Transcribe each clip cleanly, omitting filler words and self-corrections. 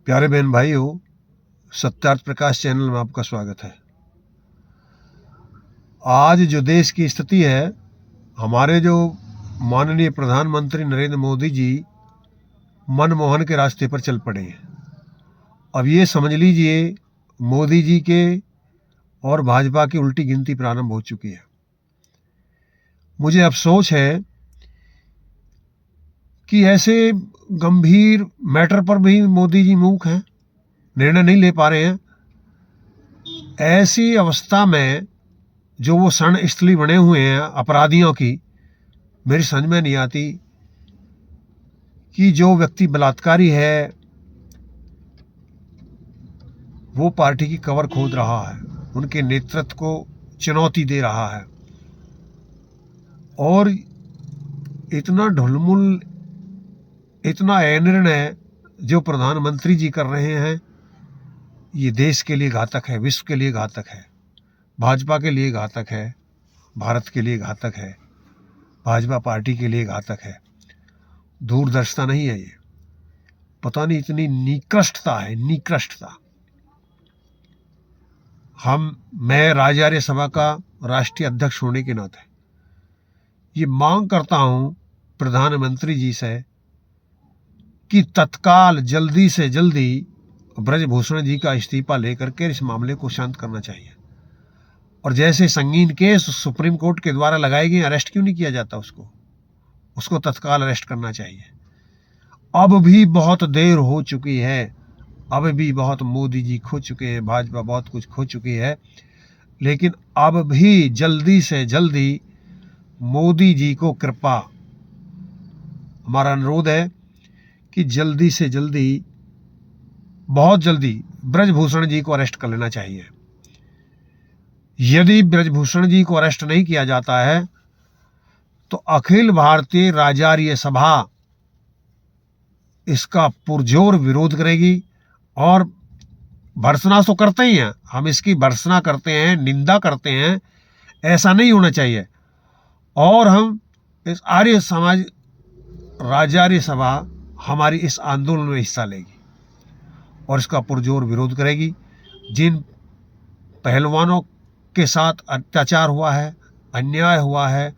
प्यारे बहन भाइयों, सत्यार्थ प्रकाश चैनल में आपका स्वागत है। आज जो देश की स्थिति है, हमारे जो माननीय प्रधानमंत्री नरेंद्र मोदी जी मनमोहन के रास्ते पर चल पड़े हैं। अब ये समझ लीजिए, मोदी जी के और भाजपा की उल्टी गिनती प्रारंभ हो चुकी है। मुझे अफसोस है कि ऐसे गंभीर मैटर पर भी मोदी जी मूक हैं, निर्णय नहीं ले पा रहे हैं। ऐसी अवस्था में जो वो रणस्थली बने हुए हैं अपराधियों की, मेरी समझ में नहीं आती कि जो व्यक्ति बलात्कारी है वो पार्टी की कवर खोद रहा है, उनके नेतृत्व को चुनौती दे रहा है, और इतना ढुलमुल, इतना निर्णय जो प्रधानमंत्री जी कर रहे हैं, ये देश के लिए घातक है, विश्व के लिए घातक है, भाजपा के लिए घातक है, भारत के लिए घातक है, भाजपा पार्टी के लिए घातक है। दूरदर्शिता नहीं है ये, पता नहीं इतनी निकृष्टता है, निकृष्टता। मैं राजार्य सभा का राष्ट्रीय अध्यक्ष होने के नाते ये मांग करता हूं प्रधानमंत्री जी से कि तत्काल जल्दी से जल्दी ब्रजभूषण जी का इस्तीफा लेकर के इस मामले को शांत करना चाहिए। और जैसे संगीन केस सुप्रीम कोर्ट के द्वारा लगाए गए, अरेस्ट क्यों नहीं किया जाता उसको तत्काल अरेस्ट करना चाहिए। अब भी बहुत देर हो चुकी है, अब भी बहुत मोदी जी खो चुके हैं, भाजपा बहुत कुछ खो चुकी है, लेकिन अब भी जल्दी से जल्दी मोदी जी को कृपा, हमारा अनुरोध है कि जल्दी से जल्दी, बहुत जल्दी ब्रजभूषण जी को अरेस्ट कर लेना चाहिए। यदि ब्रजभूषण जी को अरेस्ट नहीं किया जाता है तो अखिल भारतीय राजार्य सभा इसका पुरजोर विरोध करेगी। और भर्त्सना तो करते ही हैं, हम इसकी भर्त्सना करते हैं, निंदा करते हैं, ऐसा नहीं होना चाहिए। और हम इस आर्य समाज राजार्य सभा हमारी इस आंदोलन में हिस्सा लेगी और इसका पुरजोर विरोध करेगी। जिन पहलवानों के साथ अत्याचार हुआ है, अन्याय हुआ है,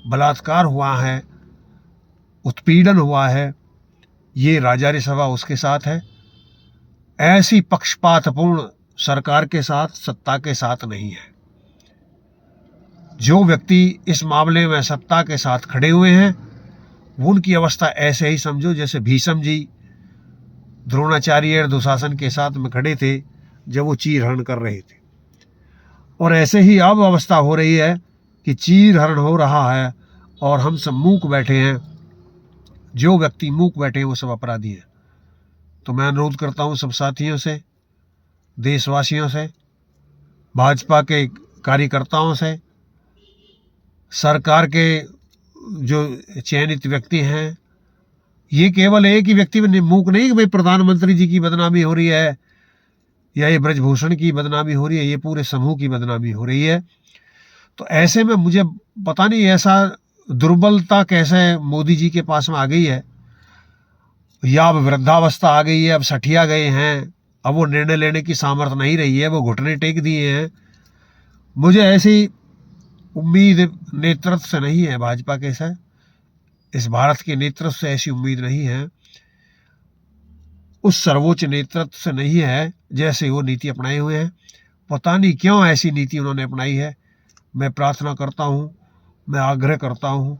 बलात्कार हुआ है, उत्पीड़न हुआ है, ये राजार्य सभा उसके साथ है। ऐसी पक्षपातपूर्ण सरकार के साथ, सत्ता के साथ नहीं है। जो व्यक्ति इस मामले में सत्ता के साथ खड़े हुए हैं, उनकी अवस्था ऐसे ही समझो जैसे भीष्म जी द्रोणाचार्य और दुशासन के साथ में खड़े थे जब वो चीरहरण कर रहे थे। और ऐसे ही अब अवस्था हो रही है कि चीरहरण हो रहा है और हम सब मूक बैठे हैं। जो व्यक्ति मूक बैठे हैं वो सब अपराधी हैं। तो मैं अनुरोध करता हूं सब साथियों से, देशवासियों से, भाजपा के कार्यकर्ताओं से, सरकार के जो चयनित व्यक्ति हैं, ये केवल एक ही व्यक्ति में मूक नहीं कि भाई प्रधानमंत्री जी की बदनामी हो रही है या ये ब्रजभूषण की बदनामी हो रही है, ये पूरे समूह की बदनामी हो रही है। तो ऐसे में मुझे पता नहीं ऐसा दुर्बलता कैसे मोदी जी के पास में आ गई है, या अब वृद्धावस्था आ गई है, अब सठिया गए हैं, अब वो निर्णय लेने की सामर्थ्य नहीं रही है, वो घुटने टेक दिए हैं। मुझे ऐसी उम्मीद नेतृत्व से नहीं है, भाजपा के से, इस भारत के नेतृत्व से ऐसी उम्मीद नहीं है, उस सर्वोच्च नेतृत्व से नहीं है जैसे वो नीति अपनाए हुए हैं। पता नहीं क्यों ऐसी नीति उन्होंने अपनाई है। मैं प्रार्थना करता हूं, मैं आग्रह करता हूं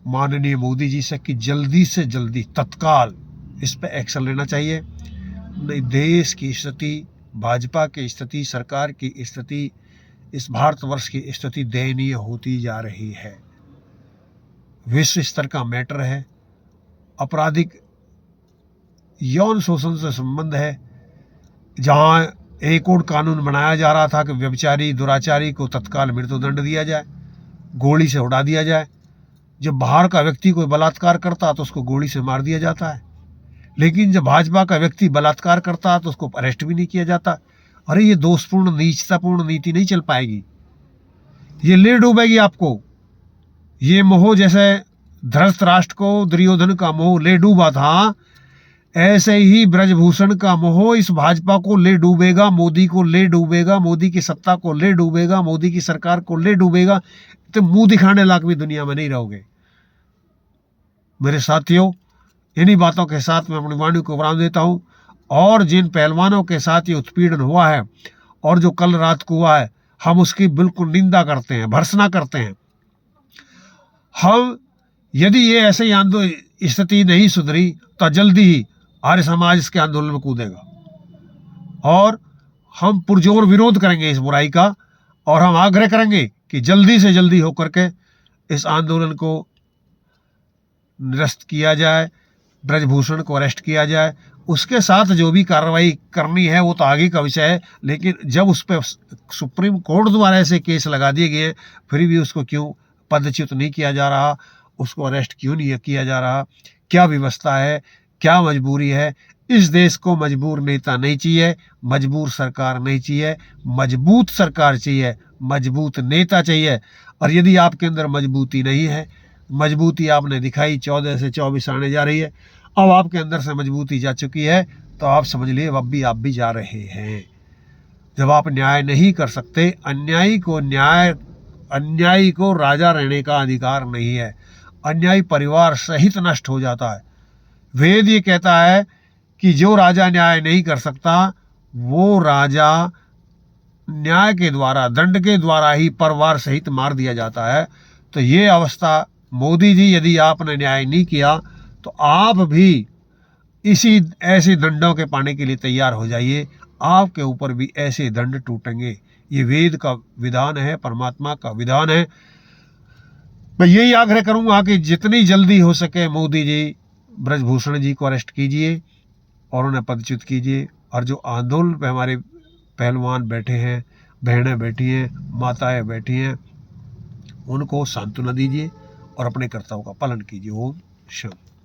माननीय मोदी जी से कि जल्दी से जल्दी तत्काल इस पर एक्शन लेना चाहिए। नहीं, देश की स्थिति, भाजपा की स्थिति, सरकार की स्थिति, इस भारतवर्ष की स्थिति दयनीय होती जा रही है। विश्व स्तर का मैटर है, आपराधिक यौन शोषण से संबंध है। जहां एक और कानून बनाया जा रहा था कि व्यभिचारी, दुराचारी को तत्काल मृत्युदंड दिया जाए, गोली से उड़ा दिया जाए। जब बाहर का व्यक्ति कोई बलात्कार करता तो उसको गोली से मार दिया जाता है, लेकिन जब भाजपा का व्यक्ति बलात्कार करता है तो उसको अरेस्ट भी नहीं किया जाता। अरे ये दोषपूर्ण, नीचतापूर्ण नीति नहीं चल पाएगी, ये ले डूबेगी आपको। ये मोह जैसे धृतराष्ट्र को दुर्योधन का मोह ले डूबा था, ऐसे ही ब्रजभूषण का मोह इस भाजपा को ले डूबेगा, मोदी को ले डूबेगा, मोदी की सत्ता को ले डूबेगा, मोदी की सरकार को ले डूबेगा। तो मुंह दिखाने लायक भी दुनिया में नहीं रहोगे। मेरे साथियों, इन्हीं बातों के साथ मैं अपनी वाणी को विराम देता हूँ। और जिन पहलवानों के साथ ये उत्पीड़न हुआ है और जो कल रात को हुआ है, हम उसकी बिल्कुल निंदा करते हैं, भर्त्सना करते हैं। हम यदि ये ऐसे ही आंदोलन स्थिति नहीं सुधरी तो जल्दी ही आर्य समाज इसके आंदोलन में कूदेगा और हम पुरजोर विरोध करेंगे इस बुराई का। और हम आग्रह करेंगे कि जल्दी से जल्दी होकर के इस आंदोलन को निरस्त किया जाए, ब्रजभूषण को अरेस्ट किया जाए। उसके साथ जो भी कार्रवाई करनी है वो तो आगे का विषय है, लेकिन जब उस पर सुप्रीम कोर्ट द्वारा ऐसे केस लगा दिए गए फिर भी उसको क्यों पदच्युत नहीं किया जा रहा, उसको अरेस्ट क्यों नहीं किया जा रहा, क्या व्यवस्था है, क्या मजबूरी है? इस देश को मजबूर नेता नहीं चाहिए, मजबूर सरकार नहीं चाहिए, मजबूत सरकार चाहिए, मजबूत नेता चाहिए। और यदि आपके अंदर मजबूती नहीं है, मजबूती आपने दिखाई 14 से 24 आने जा रही है, अब आपके अंदर से मजबूती जा चुकी है, तो आप समझ लिए अब भी आप भी जा रहे हैं। जब आप न्याय नहीं कर सकते, अन्यायी को न्याय, अन्यायी को राजा रहने का अधिकार नहीं है। अन्यायी परिवार सहित नष्ट हो जाता है। वेद ये कहता है कि जो राजा न्याय नहीं कर सकता वो राजा न्याय के द्वारा, दंड के द्वारा ही परिवार सहित मार दिया जाता है। तो ये अवस्था, मोदी जी यदि आपने न्याय नहीं किया तो आप भी इसी ऐसे दंडों के पाने के लिए तैयार हो जाइए। आपके ऊपर भी ऐसे दंड टूटेंगे। ये वेद का विधान है, परमात्मा का विधान है। मैं यही आग्रह करूंगा कि जितनी जल्दी हो सके मोदी जी ब्रजभूषण जी को अरेस्ट कीजिए और उन्हें पदच्युत कीजिए। और जो आंदोलन पे हमारे पहलवान बैठे हैं, बहनें बैठी हैं, माताएं बैठी हैं, उनको सांत्वना दीजिए और अपने कर्तव्यों का पालन कीजिए। ओम शांति।